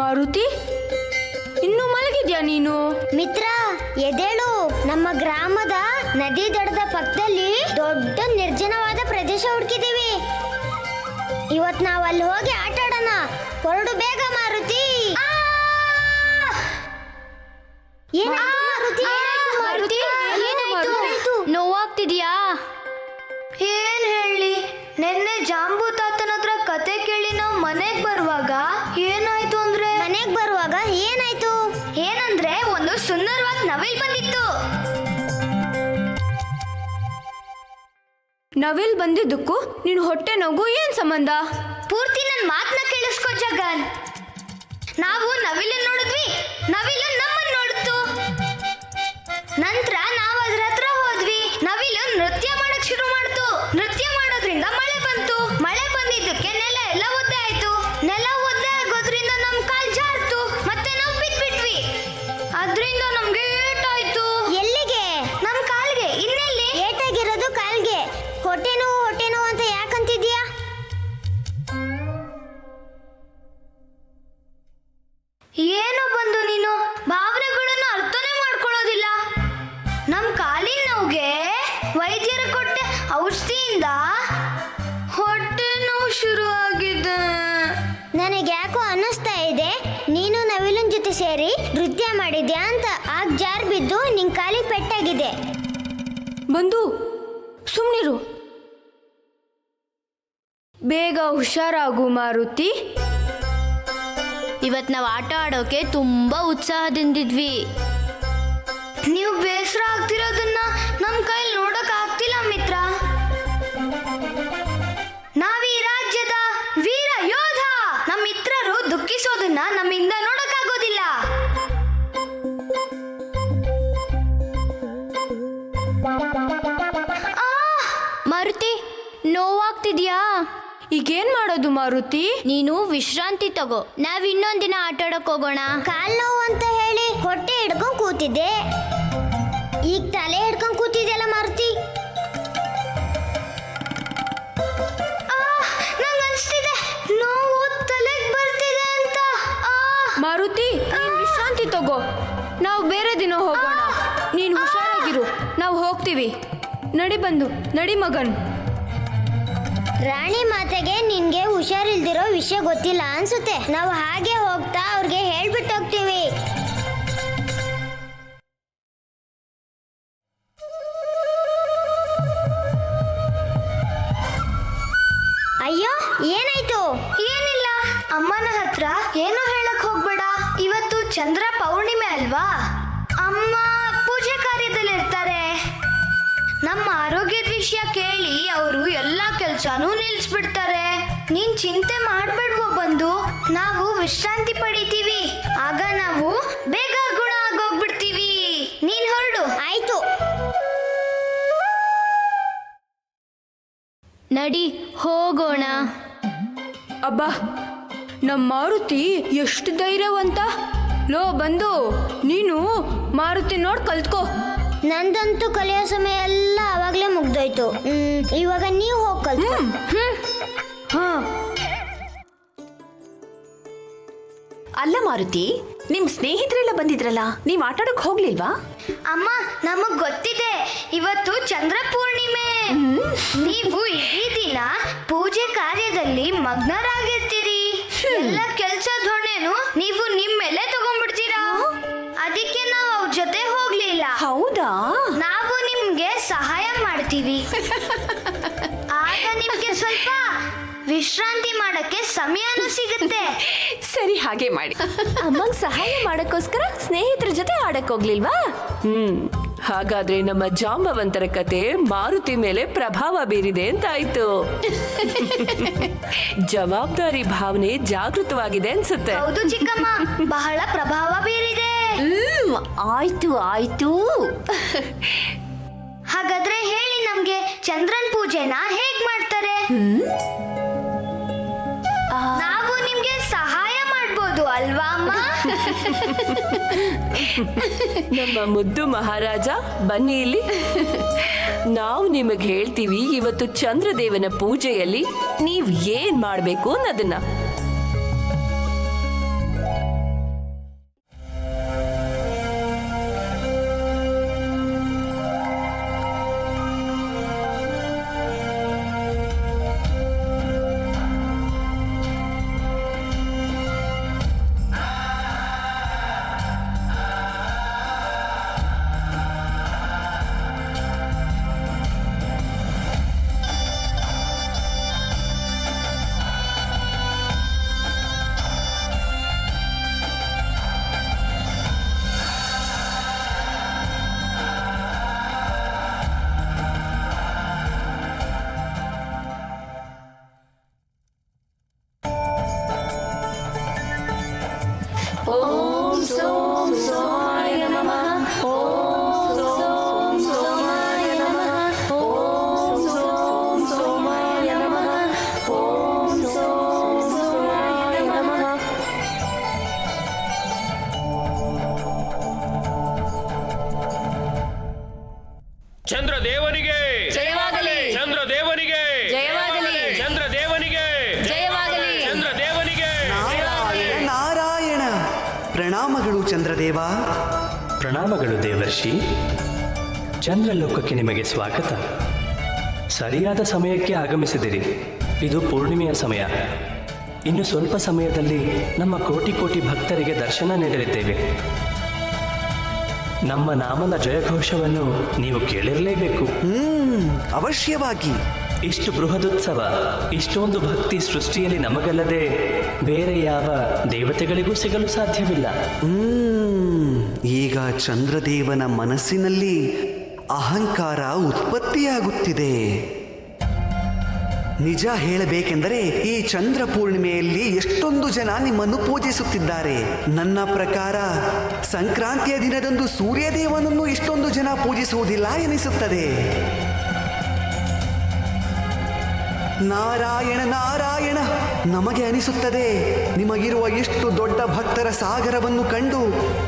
ಮಾರುತಿ, ಇನ್ನೂ ಮಲಗಿದ್ಯಾ ನೀನು? ಮಿತ್ರ ಎದ್ದೇಳು. ನಮ್ಮ ಗ್ರಾಮದ ನದಿ ದಡದ ಪಕ್ಕದಲ್ಲಿ ದೊಡ್ಡ ನಿರ್ಜನವಾದ ಪ್ರದೇಶ ಹುಡುಕಿದೀವಿ. ಇವತ್ ನಾವು ಅಲ್ಲಿ ಹೋಗಿ ಆಟ ಆಡೋಣ. ಹೊರಡು ಬೇಗ ಮಾರುತಿ. ನೋವಾಗ್ತಿದ್ಯಾ? ಏನ್ ಹೇಳಿ, ನಿನ್ನೆ ಜಾಂಬು ತಾತನ ಹತ್ರ ಕತೆ ಕೇಳಿ ನಾವು ಮನೆಗ್ ಬರುವಾಗ ಏನಾಯ್ತು ಅಂದ್ರೆ ಏನಂದ್ರೆ ಒಂದು ಸುಂದರವಾದ ನವಿಲ್ ಬಂದಿತ್ತು. ನವಿಲ್ ಬಂದಿದ್ದಕ್ಕೂ ನೀನು ಹೊಟ್ಟೆ ನೋವು ಏನ್ ಸಂಬಂಧ? ಪೂರ್ತಿ ನನ್ನ ಮಾತನ್ನ ಕೇಳಿಸ್ಕೊ ಜಗನ್. ನಾವು ನವಿಲನ್ನ ನೋಡಿದ್ವಿ, ನವಿಲು ನಮ್ಮನ್ನ ನೋಡಿತು. ನಂತರ ನಾವು ಅದ್ರ ಹತ್ರ ಹೋದ್ವಿ. ನವಿಲು ನೃತ್ಯ ಮಾಡಕ್ ಶುರು ಮಾಡ್ತು. ನೃತ್ಯ ಮಾಡೋದ್ರಿಂದ ಮಳೆ ಬಂತು. ಮಳೆ ಬಂದಿದ್ದಕ್ಕೆ ನೆಲ ಎಲ್ಲ ಒದ್ದೆ ಆಯ್ತು. ನೆಲ ಒದ್ದೆ ಆಗೋದ್ರಿಂದ ನಮ್ ಕಾಲ್ ಜಾರ್ತು, ಮತ್ತೆ ನಾವು ಬಿದ್ಬಿಟ್ವಿ. ಅದ್ರಿಂದ ನಮ್ಗೆ ಏಟಾಯ್ತು. ಎಲ್ಲಿಗೆ? ನಮ್ ಕಾಲ್ಗೆ. ಇನ್ನೆಲ್ಲಿ? ಏಟಾಗಿರೋದು ಕಾಲ್ಗೆ. ಹೊಟ್ಟೆ ನೋವು ಅಂತ ಯಾಕಂತಿದ್ಯಾ? ಏನೋ ಬಂದು ನೀನು ಭಾವನೆಗಳನ್ನು ಅರ್ಥನೇ ಮಾಡ್ಕೊಳ್ಳೋದಿಲ್ಲ. ನಮ್ ಕಾಲಿನ ನೋವಿಗೆ ವೈದ್ಯರು ಕೊಟ್ಟ ಔಷಧಿಯಿಂದ ಹೊಟ್ಟೆ ನೋವು ಶುರು ಆಗಿದೆ. ನನಗೆ ಯಾಕೋ ಅನ್ನಿಸ್ತಾ ಇದೆ ನೀನು ನವಿಲನ್ ಜೊತೆ ಸೇರಿ ನೃತ್ಯ ಮಾಡಿದ್ಯಾ ಅಂತ. ಆಗ ಜಾರ್ ಬಿದ್ದು ನಿನ್ ಕಾಲಿಗೆ ಪೆಟ್ಟಾಗಿದೆ. ಬಂದು ಸುಮ್ನಿರು. ಬೇಗ ಹುಷಾರಾಗು ಮಾರುತಿ. ಇವತ್ ನಾವ್ ಆಟ ಆಡೋಕೆ ತುಂಬಾ ಉತ್ಸಾಹದಿಂದಿದ್ವಿ. ನೀವು ಬೇಸರ ಆಗ್ತಿರೋದನ್ನ ನಮ್ ಕೈಲಿ ನೋಡಕ್ ಆಗ್ತಿಲ್ಲ ಮಿತ್ರ. ನಾವೀ ರಾಜ್ಯದ ವೀರ ಯೋಧ. ನಮ್ಮ ಮಿತ್ರರು ದುಃಖಿಸೋದನ್ನ ನಮ್ಮಿಂದ ನೋಡಕ್ಕಾಗೋದಿಲ್ಲ. ಮಾರುತಿ, ನೋವಾಗ್ತಿದ್ಯಾ? ಈಗೇನ್ ಮಾಡೋದು ಮಾರುತಿ? ನೀನು ವಿಶ್ರಾಂತಿ ತಗೋ. ನಾವ್ ಇನ್ನೊಂದಿನ ಆಟ ಆಡಕ್ ಹೋಗೋಣ. ಕಾಲ್ ನೋವು ಅಂತ ಹೇಳಿ ಹೊಟ್ಟೆ ಹಿಡ್ಕೊಂಡ್ ಕೂತಿದ್ದೆ, ಈಗ ತಲೆ ಹಿಡ್ಕೊಂಡ್ ಕೂತಿದ್ಯಲ್ಲ ಮಾರುತಿ. ನಂಗ್ ಅನ್ಸ್ತಿದೆ ನೋವು ತಲೆಗ್ ಬರ್ತಿದೆ ಅಂತ. ಮಾರುತಿ, ನೀನ್ ವಿಶ್ರಾಂತಿ ತಗೋ. ನಾವು ಬೇರೆ ದಿನ ಹೋಗೋಣ. ನೀನು ಹುಷಾರಾಗಿರು, ನಾವು ಹೋಗ್ತೀವಿ. ನಡಿ ಮಗನ್. ರಾಣಿ ಮಾತೆಗೆ ನಿನ್ಗೆ ಹುಷಾರಿಲ್ದಿರೋ ವಿಷಯ ಗೊತ್ತಿಲ್ಲ ಅನ್ಸುತ್ತೆ. ನಾವು ಹಾಗೆ ಹೋಗ್ತಾ ಅವ್ರಿಗೆ ಹೇಳ್ಬಿಟ್ಟು ಹೋಗ್ತೀವಿ. ಅಯ್ಯೋ, ಏನಾಯ್ತು? ಏನಿಲ್ಲ, ಅಮ್ಮನ ಹತ್ರ ಏನು ಹೇಳಕ್ ಹೋಗ್ಬೇಡ. ಇವತ್ತು ಚಂದ್ರ ಪೌರ್ಣಿಮೆ ಅಲ್ವಾ? ಅಮ್ಮ ಪೂಜೆ ಕಾರ್ಯದಲ್ಲಿ ಇರ್ತಾರೆ. ನಮ್ಮ ಆರೋಗ್ಯದ ವಿಷಯ ಕೇಳಿ ಅವರು ಎಲ್ಲಾ ಕೆಲ್ಸಾನು ನಿಲ್ಸ್ಬಿಡ್ತಾರೆ. ನೀನ್ ಚಿಂತೆ ಮಾಡ್ಬೇಡ್ವೋ ಬಂದು. ನಾವು ವಿಶ್ರಾಂತಿ ಪಡಿತೀವಿ. ಆಗ ನಾವು ಬೇಗ ಗುಣ ಆಗೋಗ್ಬಿಡ್ತೀವಿ. ನೀನ್ ಹೊರಡು. ಆಯ್ತು. ನಡಿ ಹೋಗೋಣ. ಅಬ್ಬಾ, ನಮ್ಮ ಮಾರುತಿ ಎಷ್ಟು ಧೈರ್ಯವಂತ. ಲೋ ಬಂದು, ನೀನು ಮಾರುತಿ ನೋಡ್ ಕಲ್ತ್ಕೋ. ನಂದಂತೂ ಕಲಿಯೋ ಸಮಯ ಎಲ್ಲ ಅವಾಗ್ಲೇ ಮುಗ್ದೋಯ್ತು. ಇವಾಗ ನೀವು ಹೋಗಿ ಕಲ್ತ್ಕೊ. ಹಾ. ಅಲ್ಲ ಮಾರುತಿ, ನಿಮ್ ಸ್ನೇಹಿತರೆಲ್ಲ ಬಂದಿದ್ರಲ್ಲ, ನೀವ್ ಆಟಾಡಕ್ ಹೋಗ್ಲಿಲ್ವಾ? ಅಮ್ಮ, ನಮಗ್ ಗೊತ್ತಿದೆ ಇವತ್ತು ಚಂದ್ರ ಪೂರ್ಣಿಮೆ. ನೀವು ಇಡೀ ದಿನ ಪೂಜೆ ಕಾರ್ಯದಲ್ಲಿ ಮಗ್ನರಾಗಿರ್ತೀರಿ. ಎಲ್ಲ ಕೆಲ್ಸದ ಹೊಣೆನು ನೀವು ನಿಮ್ ಮೇಲೆ ತಗೊಂಡ್ಬಿಡ್ತೀರಾ. ಅದಕ್ಕೆ ನಾವು ಅವ್ರ ಜೊತೆ ಹೋಗ್ಲಿಲ್ಲ. ಹೌದಾ? ನಾವು ನಿಮ್ಗೆ ಸಹಾಯ ಮಾಡ್ತೀವಿ. ಆಗ ನಿಮ್ಗೆ ಸ್ವಲ್ಪ ವಿಶ್ರಾಂತಿ ಮಾಡಕ್ಕೆ ಸಮಯನೂ ಸಿಗುತ್ತೆ. ಸರಿ, ಹಾಗೆ ಮಾಡಿ. ಅಮ್ಮಂಗ್ ಸಹಾಯ ಮಾಡಕ್ಕೋಸ್ಕರ ಸ್ನೇಹಿತರ ಜೊತೆ ಆಡಕ್ ಹೋಗ್ಲಿಲ್ವಾ? ಹಾಗಾದ್ರೆ ನಮ್ಮ ಜಾಂಬವಂತರ ಕತೆ ಮಾರುತಿ ಮೇಲೆ ಪ್ರಭಾವ ಬೀರಿದೆ ಅಂತಾಯ್ತು. ಜವಾಬ್ದಾರಿ ಭಾವನೆ ಜಾಗೃತವಾಗಿದೆ ಅನ್ಸುತ್ತೆ. ಹೌದು ಚಿಕ್ಕಮ್ಮ, ಬಹಳ ಪ್ರಭಾವ ಬೀರಿದೆ. ಆಯ್ತು. ಹಾಗಾದ್ರೆ ಹೇಳಿ ನಮ್ಗೆ, ಚಂದ್ರನ್ ಪೂಜೆನ ಹೇಗ್ ಮಾಡ್ತಾರೆ? ನಾವು ನಿಮ್ಗೆ ಸಹಾಯ ಮಾಡ್ಬೋದು ಅಲ್ವಾ ಅಮ್ಮ? ನಮ್ಮ ಮುದ್ದು ಮಹಾರಾಜ, ಬನ್ನಿ ಇಲ್ಲಿ. ನಾವು ನಿಮಗೆ ಹೇಳ್ತೀವಿ ಇವತ್ತು ಚಂದ್ರದೇವನ ಪೂಜೆಯಲ್ಲಿ ನೀವ್ ಏನ್ ಮಾಡ್ಬೇಕು ಅನ್ನೋದನ್ನ. ಚಂದ್ರದೇವನಿಗೆ ಜಯವಾಗಲಿ. ಚಂದ್ರದೇವನಿಗೆ ಜಯವಾಗಲಿ. ಚಂದ್ರದೇವನಿಗೆ ಜಯವಾಗಲಿ. ಚಂದ್ರದೇವನಿಗೆ ನಾರಾಯಣ. ಪ್ರಣಾಮಗಳು ಚಂದ್ರದೇವ. ಪ್ರಣಾಮಗಳು ದೇವರ್ಷಿ. ಚಂದ್ರಲೋಕಕ್ಕೆ ನಿಮಗೆ ಸ್ವಾಗತ. ಸರಿಯಾದ ಸಮಯಕ್ಕೆ ಆಗಮಿಸಿದಿರಿ. ಇದು ಪೂರ್ಣಿಮೆಯ ಸಮಯ. ಇನ್ನು ಸ್ವಲ್ಪ ಸಮಯದಲ್ಲಿ ನಮ್ಮ ಕೋಟಿ ಕೋಟಿ ಭಕ್ತರಿಗೆ ದರ್ಶನ ನೀಡಲಿದ್ದೇವೆ. ನಮ್ಮ ನಾಮದ ಜಯಘೋಷವನ್ನು ನೀವು ಕೇಳಿರಲೇಬೇಕು. ಅವಶ್ಯವಾಗಿ. ಇಷ್ಟು ಬೃಹದುತ್ಸವ, ಇಷ್ಟೊಂದು ಭಕ್ತಿ ಸೃಷ್ಟಿಯಲ್ಲಿ ನಮಗಲ್ಲದೆ ಬೇರೆ ಯಾವ ದೇವತೆಗಳಿಗೂ ಸಿಗಲು ಸಾಧ್ಯವಿಲ್ಲ. ಈಗ ಚಂದ್ರದೇವನ ಮನಸ್ಸಿನಲ್ಲಿ ಅಹಂಕಾರ ಉತ್ಪತ್ತಿಯಾಗುತ್ತಿದೆ. ನಿಜ ಹೇಳಬೇಕೆಂದರೆ ಈ ಚಂದ್ರ ಪೂರ್ಣಿಮೆಯಲ್ಲಿ ಎಷ್ಟೊಂದು ಜನ ನಿಮ್ಮನ್ನು ಪೂಜಿಸುತ್ತಿದ್ದಾರೆ. ನನ್ನ ಪ್ರಕಾರ ಸಂಕ್ರಾಂತಿಯ ದಿನದಂದು ಸೂರ್ಯದೇವನನ್ನು ಇಷ್ಟೊಂದು ಜನ ಪೂಜಿಸುವುದಿಲ್ಲ ಎನಿಸುತ್ತದೆ. ನಾರಾಯಣ ನಾರಾಯಣ. ನಮಗೆ ಅನಿಸುತ್ತದೆ ನಿಮಗಿರುವ ಎಷ್ಟು ದೊಡ್ಡ ಭಕ್ತರ ಸಾಗರವನ್ನು ಕಂಡು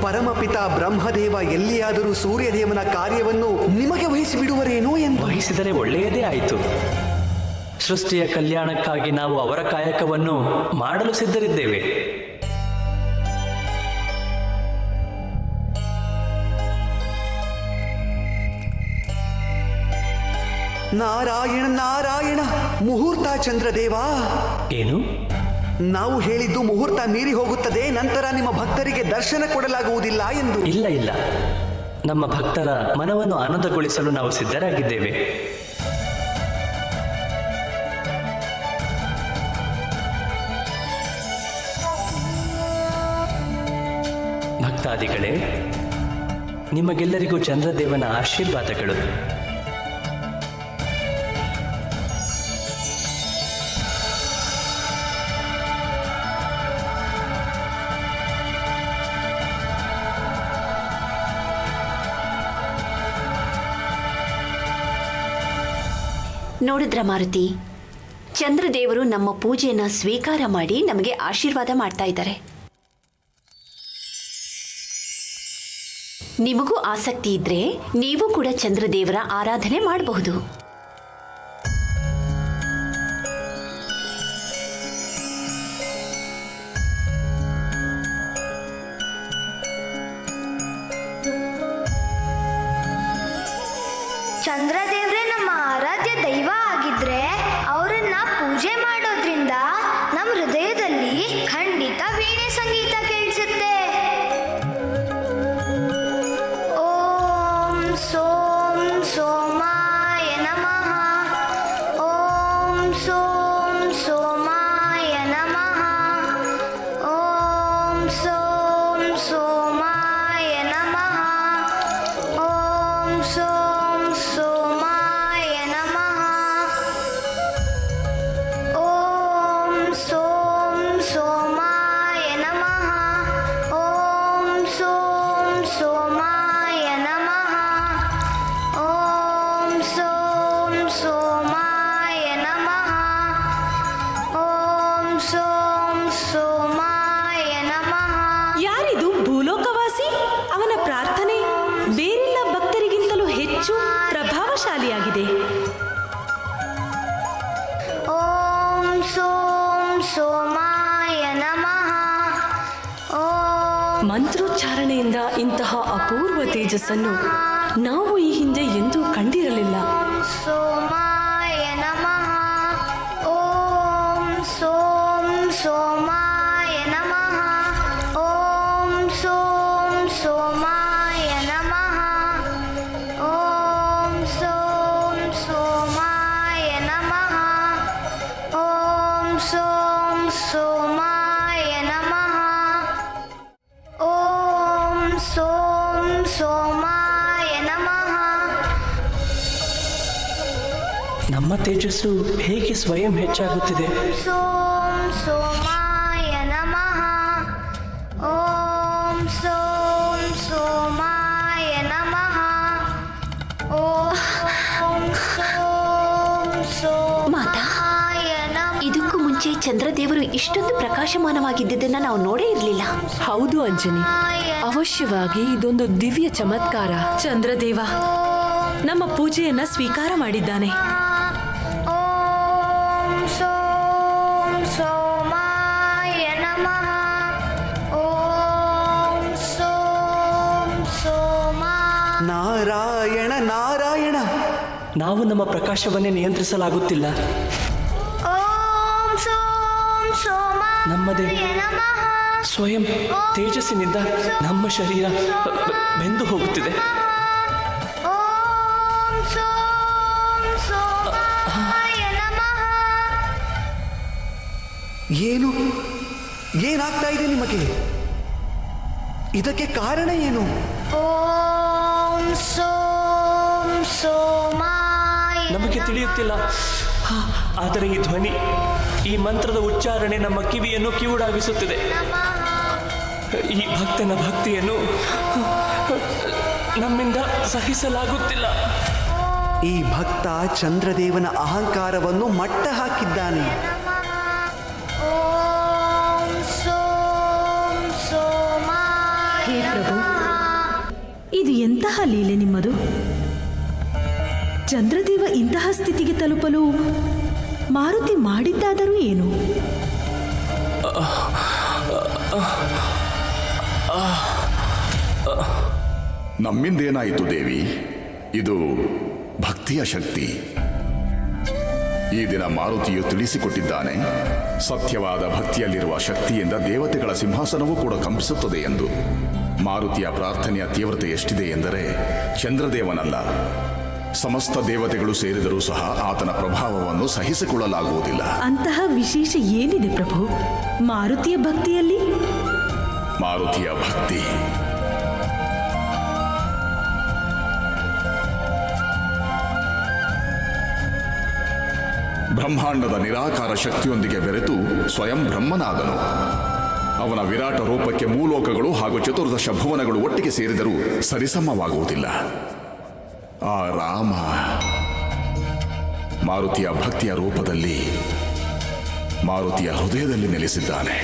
ಪರಮಪಿತ ಬ್ರಹ್ಮದೇವ ಎಲ್ಲಿಯಾದರೂ ಸೂರ್ಯದೇವನ ಕಾರ್ಯವನ್ನು ನಿಮಗೆ ವಹಿಸಿಬಿಡುವರೇನೋ ಎಂದು. ವಹಿಸಿದರೆ ಒಳ್ಳೆಯದೇ ಆಯಿತು. ಸೃಷ್ಟಿಯ ಕಲ್ಯಾಣಕ್ಕಾಗಿ ನಾವು ಅವರ ಕಾಯಕವನ್ನು ಮಾಡಲು ಸಿದ್ಧರಿದ್ದೇವೆ. ನಾರಾಯಣ ನಾರಾಯಣ. ಮುಹೂರ್ತ ಚಂದ್ರದೇವ. ಏನು? ನಾವು ಹೇಳಿದ್ದು ಮುಹೂರ್ತ ಮೀರಿ ಹೋಗುತ್ತದೆ, ನಂತರ ನಿಮ್ಮ ಭಕ್ತರಿಗೆ ದರ್ಶನ ಕೊಡಲಾಗುವುದಿಲ್ಲ ಎಂದು. ಇಲ್ಲ ಇಲ್ಲ, ನಮ್ಮ ಭಕ್ತರ ಮನವನ್ನು ಆನಂದಗೊಳಿಸಲು ನಾವು ಸಿದ್ಧರಾಗಿದ್ದೇವೆ. ಭಕ್ತಾದಿಗಳೇ, ನಿಮಗೆಲ್ಲರಿಗೂ ಚಂದ್ರದೇವನ ಆಶೀರ್ವಾದಗಳು. ನೋಡಿದ್ರ ಮಾರುತಿ, ಚಂದ್ರದೇವರು ನಮ್ಮ ಪೂಜೆಯನ್ನು ಸ್ವೀಕಾರ ಮಾಡಿ ನಮಗೆ ಆಶೀರ್ವಾದ ಮಾಡ್ತಾ ಇದ್ದಾರೆ. ನಿಮಗೂ ಆಸಕ್ತಿ ಇದ್ರೆ ನೀವು ಕೂಡ ಚಂದ್ರದೇವರ ಆರಾಧನೆ ಮಾಡಬಹುದು. ಚಂದ್ರದೇವ್ರೆ ನಮ್ಮ ಆರಾಧ್ಯ ದೈವ ಆಗಿದ್ರೆ ಅವರನ್ನ ಪೂಜೆ ಮಾಡೋದ್ರಿಂದ ನಮ್ಮ ಹೃದಯದಲ್ಲಿ ಖಂಡಿತ ವೀಣೆ ಸಂಗೀತ ಕೇಳಿಸುತ್ತೆ. ಓಂ ಸೋಂ ಸೋಮಾಯ ನಮಃ. ಓಂ ಸೋಂ ಸೋಮಾಯ ನಮಃ. ಓಂ ಸೋಂ ಸೋಮಾಯ ನಮಃ. ಓಂ ಸೋಂ ಸೋಮಾಯ ನಮಃ. ಓಂ ಸೋಂ ಸೋಮಾಯ ನಮಃ. ಓಂ ಸೋಂ ಸೋಮಾಯ ನಮಃ. ಓಂ ಸೋಂ ಸೋಮಾಯ ನಮಃ. ಓಂ ಸೋಂ ಸೋಮಾಯ ನಮಃ. ಯಾರಿದು ಭೂಲೋಕವಾಸಿ? ಅವನ ಪ್ರಾರ್ಥನೆ ಬೇರೆಲ್ಲ ಭಕ್ತರಿಗಿಂತಲೂ ಹೆಚ್ಚು ಪ್ರಭಾವಶಾಲಿಯಾಗಿದೆ. ಓಂ ಸೋಂ ಸೋಮಾಯ ನಮಃ. ಓಂ ಮಂತ್ರೋಚ್ಚಾರಣೆಯಿಂದ ಇಂತಹ ಅಪೂರ್ವ ತೇಜಸ್ಸನ್ನು ನಾವು ಈ ಹಿಂದೆ ಎಂದೂ ಕಂಡಿರಲಿಲ್ಲ. ಸೋಮಾಯ ನಮಃ. ಓಂ ಸೋಂ ಸೋಮಾಯ ನಮಃ. ಓಂ ಸೋಂ ಸೋಮಾಯ ನಮಃ. ಓಂ ಸೋಂ ಸೋಮಾಯ ನಮಃ. ಓಂ ಸೋಂ ಸೋಮಾಯ ನಮಃ. ಓಂ ಸೋಂ ಸೋಮಾಯ ನಮಃ. ನಮ್ಮ ತೇಜಸ್ಸು ಹೇಗೆ ಸ್ವಯಂ ಹೆಚ್ಚಾಗುತ್ತಿದೆ? ಸೋಂ ಸೋಮಾಯ ನಮಃ. ಓಂ ಸೋಂ ಸೋಮಾಯ ನಮಃ. ಓಂ ಸೋಂ ಮಾತಾ, ಸೋಮಾಯ ನಮಃ. ಇದಕ್ಕೂ ಮುಂಚೆ ಚಂದ್ರದೇವರು ಇಷ್ಟೊಂದು ಪ್ರಕಾಶಮಾನವಾಗಿದ್ದನ್ನ ನಾವು ನೋಡೇ ಇರಲಿಲ್ಲ. ಹೌದು ಅಂಜನಿ, ಅವಶ್ಯವಾಗಿ ಇದೊಂದು ದಿವ್ಯ ಚಮತ್ಕಾರ. ಚಂದ್ರದೇವ, ನಮ್ಮ ಪೂಜೆಯನ್ನ ಸ್ವೀಕಾರ ಮಾಡಿದ್ದಾನೆ. ಓಂ ಸೋಂ ಸೋಮಾಯ ನಮಃ. ಓಂ ಸೋಂ ಸೋಮಾ. ನಾರಾಯಣ ನಾರಾಯಣ. ನಾವು ನಮ್ಮ ಪ್ರಕಾಶವನ್ನೇ ನಿಯಂತ್ರಿಸಲಾಗುತ್ತಿಲ್ಲ. ಓಂ ಸೋಂ ಸೋಮಾಯ ನಮ್ಮದೇ ನಮಃ. ಸ್ವಯಂ ತೇಜಸ್ಸಿನಿಂದ ನಮ್ಮ ಶರೀರ ಬೆಂದು ಹೋಗುತ್ತಿದೆ. ಓಂ ಸೋಂ ಸೋಮಾಯ ನಮಃ. ಏನಾಗ್ತಾ ಇದೆ ನಿಮಗೆ? ಇದಕ್ಕೆ ಕಾರಣ ಏನು? ಓಂ ಸೋಂ ಸೋಮಾಯ ನಮಗೆ ತಿಳಿಯುತ್ತಿಲ್ಲ. ಆದರೆ ಈ ಧ್ವನಿ, ಈ ಮಂತ್ರದ ಉಚ್ಚಾರಣೆ ನಮ್ಮ ಕಿವಿಯನ್ನು ಕಿವುಡಾಗಿಸುತ್ತಿದೆ. ಈ ಭಕ್ತನ ಭಕ್ತಿಯನ್ನು ನಮ್ಮಿಂದ ಸಹಿಸಲಾಗುತ್ತಿಲ್ಲ. ಈ ಭಕ್ತ ಚಂದ್ರದೇವನ ಅಹಂಕಾರವನ್ನು ಮಟ್ಟ ಹಾಕಿದ್ದಾನೆ. ಓಂ ಸೋಂ ಸೋಮಾಯ ಹೇ ಪ್ರಭು, ಇದು ಎಂತಹ ಲೀಲೆ ನಿಮ್ಮದು? ಚಂದ್ರದೇವ ಇಂತಹ ಸ್ಥಿತಿಗೆ ತಲುಪಲು ಮಾರುತಿ ಮಾಡಿದ್ದಾದರೂ ಏನು? ನಮ್ಮಿಂದೇನಾಯಿತು ದೇವಿ? ಇದು ಭಕ್ತಿಯ ಶಕ್ತಿ. ಈ ದಿನ ಮಾರುತಿಯು ತಿಳಿಸಿಕೊಟ್ಟಿದ್ದಾನೆ, ಸತ್ಯವಾದ ಭಕ್ತಿಯಲ್ಲಿರುವ ಶಕ್ತಿಯಿಂದ ದೇವತೆಗಳ ಸಿಂಹಾಸನವೂ ಕೂಡ ಕಂಪಿಸುತ್ತದೆ ಎಂದು. ಮಾರುತಿಯ ಪ್ರಾರ್ಥನೆಯ ತೀವ್ರತೆ ಎಷ್ಟಿದೆ ಎಂದರೆ ಚಂದ್ರದೇವನಲ್ಲ, ಸಮಸ್ತ ದೇವತೆಗಳು ಸೇರಿದರೂ ಸಹ ಆತನ ಪ್ರಭಾವವನ್ನು ಸಹಿಸಿಕೊಳ್ಳಲಾಗುವುದಿಲ್ಲ. ಅಂತಹ ವಿಶೇಷ ಏನಿದೆ ಪ್ರಭು ಮಾರುತಿಯ ಭಕ್ತಿಯಲ್ಲಿ? ಮಾರುತಿಯ ಭಕ್ತಿ ಬ್ರಹ್ಮಾಂಡದ ನಿರಾಕಾರ ಶಕ್ತಿಯೊಂದಿಗೆ ಬೆರೆತು ಸ್ವಯಂ ಬ್ರಹ್ಮನಾದನು. ಅವನ ವಿರಾಟ ರೂಪಕ್ಕೆ ಮೂಲೋಕಗಳು ಹಾಗೂ ಚತುರ್ದಶ ಭುವನಗಳು ಒಟ್ಟಿಗೆ ಸೇರಿದರೂ ಸರಿಸಮವಾಗುವುದಿಲ್ಲ. ಆ ರಾಮ ಮಾರುತಿಯ ಭಕ್ತಿಯ ರೂಪದಲ್ಲಿ ಮಾರುತಿಯ ಹೃದಯದಲ್ಲಿ ನೆಲೆಸಿದ್ದಾನೆ.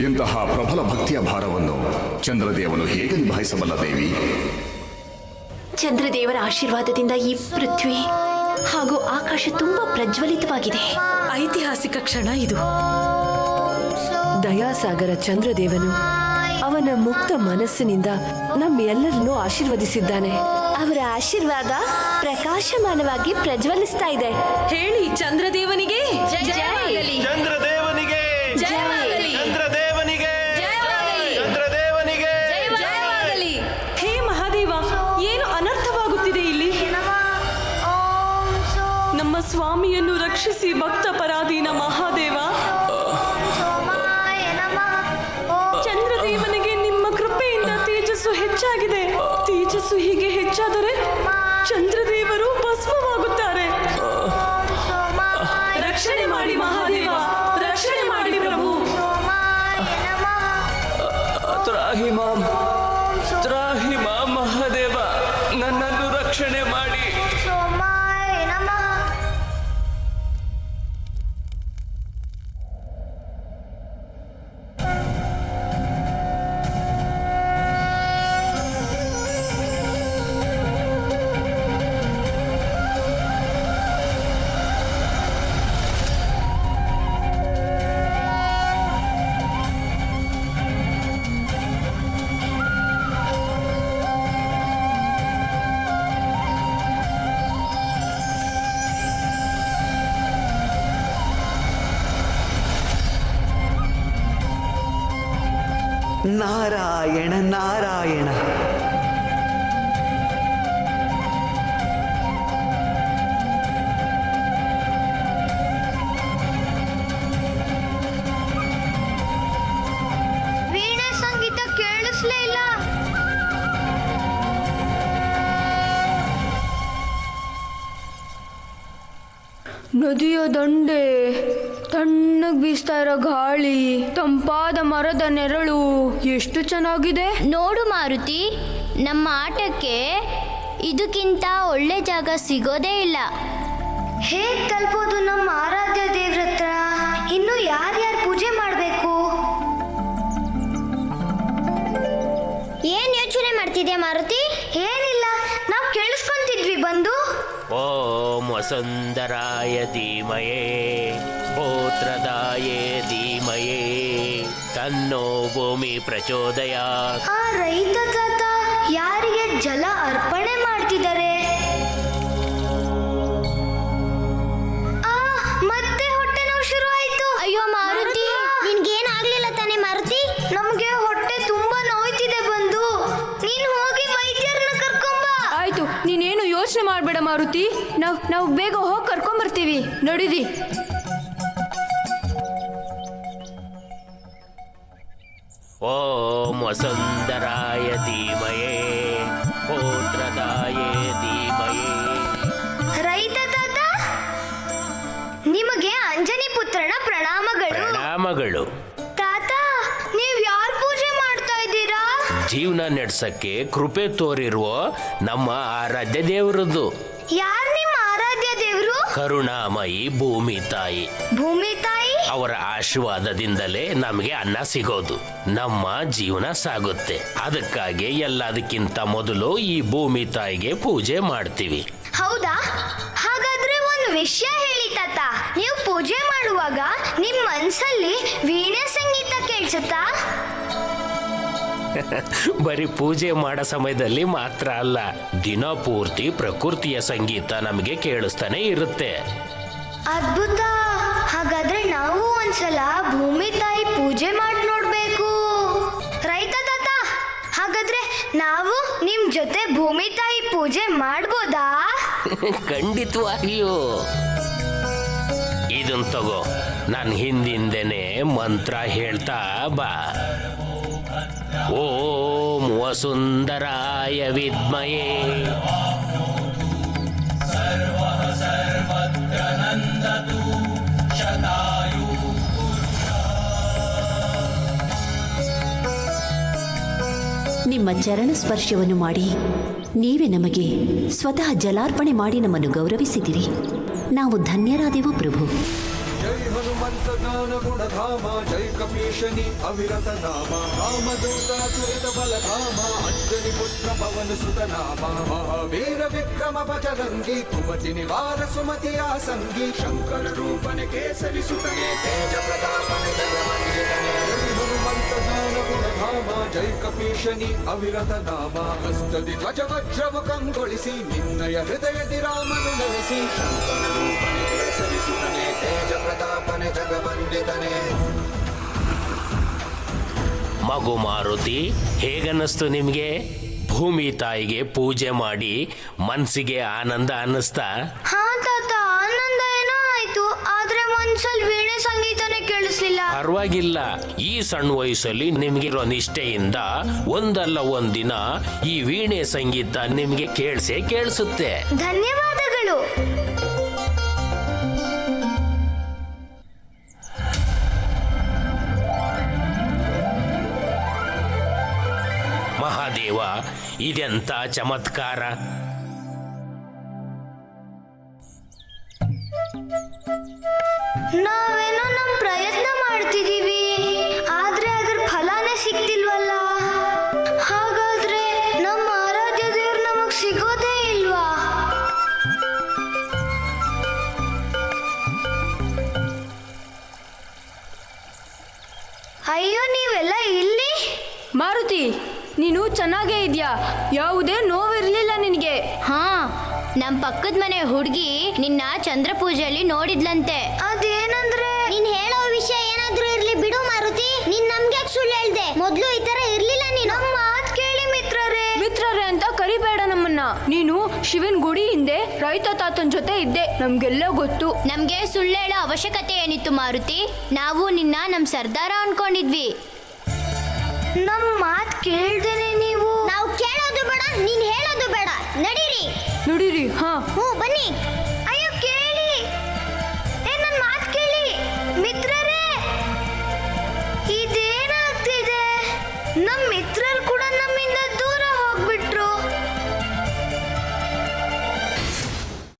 ಇಂತಹ ಪ್ರಬಲ ಭಕ್ತಿಯ ಭಾರವನ್ನು ಚಂದ್ರದೇವನು ಹೇಗೆ ನಿಭಾಯಿಸಬಲ್ಲ ದೇವಿ? ಚಂದ್ರದೇವರ ಆಶೀರ್ವಾದದಿಂದ ಈ ಪೃಥ್ವಿ ಹಾಗೂ ಆಕಾಶ ತುಂಬಾ ಪ್ರಜ್ವಲಿತವಾಗಿದೆ. ಐತಿಹಾಸಿಕ ಕ್ಷಣ ಇದು. ದಯಾಸಾಗರ ಚಂದ್ರದೇವನು ಅವನ ಮುಕ್ತ ಮನಸ್ಸಿನಿಂದ ನಮ್ಮೆಲ್ಲರನ್ನೂ ಆಶೀರ್ವದಿಸಿದ್ದಾನೆ. ಅವರ ಆಶೀರ್ವಾದ ಪ್ರಕಾಶಮಾನವಾಗಿ ಪ್ರಜ್ವಲಿಸ್ತಾ ಇದೆ. ಹೇಳಿ ಚಂದ್ರದೇವನಿಗೆ ಜಯವಾಗಲಿ. ಚಂದ್ರದೇವನಿಗೆ ಜಯವಾಗಲಿ. ಚಂದ್ರದೇವನಿಗೆ ಚಂದ್ರದೇವನಿಗೆ ಜಯವಾಗಲಿ. ಹೇ ಮಹಾದೇವ, ಏನು ಅನರ್ಥವಾಗುತ್ತಿದೆ ಇಲ್ಲಿ? ಓಂ ಸೋಂ ನಮ್ಮ ಸ್ವಾಮಿಯನ್ನು ರಕ್ಷಿಸಿ ಭಕ್ತ ಪರಾಧೀನ ಮಹಾದೇವ. ಸೋಮಾಯ ನಮಃ. ಓಂ ಚಂದ್ರದೇವನಿಗೆ ನಿಮ್ಮ ಕೃಪೆಯಿಂದ ತೇಜಸ್ಸು ಹೆಚ್ಚಾಗಿದೆ. ತೇಜಸ್ಸು ಹೀಗೆ ಹೆಚ್ಚಾದರೆ ಚಂದ್ರದೇವರು ಭಸ್ಮವಾಗುತ್ತಾರೆ. ಸೋಮಾಯ ರಕ್ಷಣೆ ಮಾಡಿ ಮಹಾದೇವ, ರಕ್ಷಣೆ ಮಾಡಿ ಪ್ರಭು. ಸೋಮಾಯ ನಮಃ. ತ್ರಾಹಿ ಮಾಂ, ತ್ರಾಹಿ ಮಾಂ ಮಹಾದೇವ, ನನ್ನನ್ನು ರಕ್ಷಣೆ ಮಾಡಿ. ಸೋಮಾಯ ನಮಃ. ನಾರಾಯಣ ನಾರಾಯಣ. ವೀಣೆ ಸಂಗೀತ ಕೇಳಿಸ್ಲೇ ಇಲ್ಲ. ನದಿಯ ದಂಡೆ, ತಣ್ಣಗ್ ಬೀಸ್ತಾ ಇರೋ ಗಾಳಿ, ತಂಪಾದ ಮರದ ನೆರಳು, ಎಷ್ಟು ಚೆನ್ನಾಗಿದೆ. ನೋಡು ಮಾರುತಿ, ನಮ್ಮ ಆಟಕ್ಕೆ ಇದಕ್ಕಿಂತ ಒಳ್ಳೆ ಜಾಗ ಸಿಗೋದೇ ಇಲ್ಲ. ಹೇಗ್ ತಲುಪೋದು ನಮ್ಮ ಆರಾಧ್ಯ ದೇವ್ರ ಹತ್ರ? ಇನ್ನು ಯಾರ್ಯಾರು ಪೂಜೆ ಮಾಡಬೇಕು? ಮಾರುತಿ? ಏನಿಲ್ಲ, ನಾವು ಕೇಳಿಸ್ಕೊಂತಿದ್ವಿ ಬಂದು. ಓಂ ವಸುಂಧರಾಯ ಧೀಮಯೇ ಪೌತ್ರದಾಯೇ ಧೀಮಯೇ ತನ್ನೋ ಭೂಮಿ ಪ್ರಚೋದಯಾತ್. ಆ ರೈತ ತಾತ ಯಾರಿಗೆ ಜಲ ಅರ್ಪಣೆ ಮಾಡ್ತಿದ್ದಾರೆ? ಮತ್ತೆ ಹೊಟ್ಟೆ ನೋವು ಶುರು ಆಯ್ತು. ಅಯ್ಯೋ ಮಾರುತಿ, ನಿನ್ಗೇನಾಗ್ಲಿಲ್ಲ ತಾನೇ ಮಾರುತಿ? ನಮ್ಗೆ ಹೊಟ್ಟೆ ತುಂಬಾ ನೋಯ್ತಿದೆ ಬಂದು. ನೀನ್ ಹೋಗಿ ವೈದ್ಯರನ್ನ ಕರ್ಕೊಂಬ. ಆಯ್ತು, ನೀನೇನು ಯೋಚನೆ ಮಾಡಬೇಡ ಮಾರುತಿ. ನಾವು ಬೇಗ ಹೋಗಿ ಕರ್ಕೊಂಬರ್ತೀವಿ. ನಡೀರಿ. ಓಂ ವಸುಂಧರಾಯ ಧೀಮಯೇ ಪೌತ್ರದಾಯೇ ಧೀಮಯೇ. ರೈತ ತಾತ, ನಿಮಗೆ ಅಂಜನಿ ಪುತ್ರನ ಪ್ರಣಾಮಗಳು. ಪ್ರಣಾಮಗಳು. ತಾತ, ನೀವ್ ಯಾರ್ ಪೂಜೆ ಮಾಡ್ತಾ ಇದ್ದೀರಾ? ಜೀವನ ನಡೆಸಕ್ಕೆ ಕೃಪೆ ತೋರಿರುವ ನಮ್ಮ ಆರಾಧ್ಯ ದೇವರದ್ದು. ಯಾರ್ ನಿಮ್ಮ ಆರಾಧ್ಯ ದೇವ್ರು? ಕರುಣಾಮಯಿ ಭೂಮಿ ತಾಯಿ. ಭೂಮಿ ತಾಯಿ? ಅವರ ಆಶೀರ್ವಾದದಿಂದಲೇ ನಮಗೆ ಅನ್ನ ಸಿಗೋದು, ನಮ್ಮ ಜೀವನ ಸಾಗುತ್ತೆ. ಅದಕ್ಕಾಗಿ ಎಲ್ಲದಕ್ಕಿಂತ ಮೊದಲು ಈ ಭೂಮಿ ತಾಯಿಗೆ ಪೂಜೆ ಮಾಡ್ತೀವಿ. ಹೌದಾ? ಹಾಗಾದ್ರೆ ಒಂದು ವಿಷಯ ಹೇಳಿ ತಾತ, ನೀವು ಪೂಜೆ ಮಾಡುವಾಗ ನಿಮ್ ಮನ್ಸಲ್ಲಿ ವೀಣೆ ಸಂಗೀತ ಕೇಳಿಸುತ್ತಾ? ಬರೀ ಪೂಜೆ ಮಾಡೋ ಸಮಯದಲ್ಲಿ ಮಾತ್ರ ಅಲ್ಲ, ದಿನ ಪೂರ್ತಿ ಪ್ರಕೃತಿಯ ಸಂಗೀತ ನಮಗೆ ಕೇಳಿಸ್ತಾನೆ ಇರುತ್ತೆ. ಅದ್ಭುತ. ಹಾಗಾದ್ರೆ ನಾವು ಒಂದ್ಸಲ ಭೂಮಿ ತಾಯಿ ಪೂಜೆ ಮಾಡಿ ನೋಡ್ಬೇಕು. ರೈತ ತಾತ, ಹಾಗಾದ್ರೆ ನಾವು ನಿಮ್ ಜೊತೆ ಭೂಮಿ ತಾಯಿ ಪೂಜೆ ಮಾಡ್ಬೋದಾ? ಖಂಡಿತವಾಗಿಯೂ. ಇದನ್ ತಗೋ, ನಾನು ಹಿಂದಿಂದೆನೆ ಮಂತ್ರ ಹೇಳ್ತಾ ಬಾ. ಓಂ ವಸುಂಧರಾಯ ವಿದ್ಮಯೇ ನಿಮ್ಮ ಚರಣ ಸ್ಪರ್ಶವನ್ನು ಮಾಡಿ ನೀವೇ ನಮಗೆ ಸ್ವತಃ ಜಲಾರ್ಪಣೆ ಮಾಡಿ ನಮ್ಮನ್ನು ಗೌರವಿಸಿದಿರಿ. ನಾವು ಧನ್ಯರಾದೆವು ಪ್ರಭು. ಜೈ ಹನುಮಂತ ಜ್ಞಾನ ಗುಣಧಾಮ, ಜೈ ಕಪೀಶನಿ ಅವಿರತ ನಾಮ, ರಾಮದೂತ ದುರಿತ ಬಲಧಾಮ, ಅಂಜನಿ ಪುತ್ರ ಪವನ ಸುತ ನಾಮ, ಮಹಾವೀರ ವಿಕ್ರಮ ಭಜರಂಗಿ, ಕುಮತಿ ನಿವಾರ ಸುಮತಿಯ ಸಂಗಿ, ಶಂಕರ ರೂಪನೆ ಕೇಸರಿ ಸುತನೆ, ತೇಜ ಪ್ರತಾಪನೆ ಜಗವಂದಿತನೆ. ಜೈ ಹನುಮಂತ ಜ್ಞಾನ ಗುಣಧಾಮ, ಜೈ ಕಪೀಶನಿ ಅವಿರತ ನಾಮ, ಹಸ್ತದಿ ಧ್ವಜ ವಜ್ರವು ಕಂಗೊಳಿಸಿ, ನಿನ್ನಯ ಹೃದಯದಿ ರಾಮನು ನೆಲೆಸಿ, ಶಂಕರ ರೂಪನೆ ಕೇಸರಿ ಸುತನೆ, ತೇಜ ಪ್ರತಾಪನೆ ಜಗವಂದಿತನೆ. ಮಗು ಮಾರುತಿ, ಹೇಗನ್ನಿಸ್ತು ನಿಮ್ಗೆ? ಭೂಮಿ ತಾಯಿಗೆ ಪೂಜೆ ಮಾಡಿ ಮನ್ಸಿಗೆ ಆನಂದ ಅನ್ನಿಸ್ತಾ? ಹಾ ತಾತ, ಆನಂದ ಏನೋ ಆಯ್ತು, ಆದ್ರೆ ಒಂದ್ಸಲ ವೀಣೆ ಸಂಗೀತನೇ ಕೇಳಿಸ್ಲಿಲ್ಲ. ಪರವಾಗಿಲ್ಲ, ಈ ಸಣ್ಣ ವಯಸ್ಸಲ್ಲಿ ನಿಮ್ಗಿರೋ ನಿಷ್ಠೆಯಿಂದ ಒಂದಲ್ಲ ಒಂದಿನ ಈ ವೀಣೆ ಸಂಗೀತ ನಿಮ್ಗೆ ಕೇಳಿಸುತ್ತೆ. ಧನ್ಯವಾದಗಳು. ಮಹಾದೇವ, ಇದೆಂತ ಚಮತ್ಕಾರ! ನಾವೇನೋ ನಮ್ ಪ್ರಯತ್ನ ಮಾಡ್ತಿದೀವಿ, ಆದ್ರೆ ಅದ್ರ ಫಲಾನೇ ಸಿಗ್ತಿಲ್ವಲ್ಲ. ಹಾಗಾದ್ರೆ ನಮ್ಮ ಆರಾಧ್ಯ ದೇವ್ರು ನಮಗ್ ಸಿಗೋದೇ ಇಲ್ವಾ? ಅಯ್ಯೋ, ನೀವೆಲ್ಲ ಇಲ್ಲಿ? ಮಾರುತಿ, ನೀನು ಚೆನ್ನಾಗೇ ಇದೆಯಾ? ಯಾವುದೇ ನೋವಿರ್ಲಿಲ್ಲ ನಿನಗೆ? ಹಾ, ನಮ್ ಪಕ್ಕದ ಮನೆ ಹುಡುಗಿ ನಿನ್ನ ಚಂದ್ರ ಪೂಜೆಯಲ್ಲಿ ನೋಡಿದ್ಲಂತೆ. ಅದೇನಂದ್ರೆ? ನೀನ್ ಹೇಳೋ ವಿಷಯ ಏನಾದ್ರೂ ಇರ್ಲಿ ಬಿಡು ಮಾರುತಿ. ನೀನ್ ನಮ್ಗೆ ಸುಳ್ಳು ಹೇಳ್ದೆ. ಮೊದ್ಲು ಈ ತರ ಇರ್ಲಿಲ್ಲ ನೀನು. ನಮ್ ಮಾತ್ ಕೇಳಿ ಮಿತ್ರರೇ. ಮಿತ್ರರೇ ಅಂತ ಕರಿಬೇಡ ನಮ್ಮನ್ನ. ನೀನು ಶಿವನ್ ಗುಡಿ ಹಿಂದೆ ರೈತ ತಾತನ್ ಜೊತೆ ಇದ್ದೆ, ನಮ್ಗೆಲ್ಲ ಗೊತ್ತು. ನಮ್ಗೆ ಸುಳ್ಳು ಹೇಳೋ ಅವಶ್ಯಕತೆ ಏನಿತ್ತು ಮಾರುತಿ? ನಾವು ನಿನ್ನ ನಮ್ ಸರ್ದಾರ ಅನ್ಕೊಂಡಿದ್ವಿ. ನಮ್ ಮಾತ್ ಕೇಳ್ದೇನೆ ನೀವು? ನಾವು ಕೇಳೋದು ಬೇಡ, ನೀನ್ ಹೇಳೋದು ಬೇಡ. ನಡೀರಿ. ನಡೀರಿ. ಹಾ, ಬನ್ನಿ. ಅಯ್ಯೋ ಕೇಳಿ, ನನ್ ಮಾತ್ ಕೇಳಿ ಮಿತ್ರರೇ. ಇದೇನಾಗ್ತಿದೆ? ನಮ್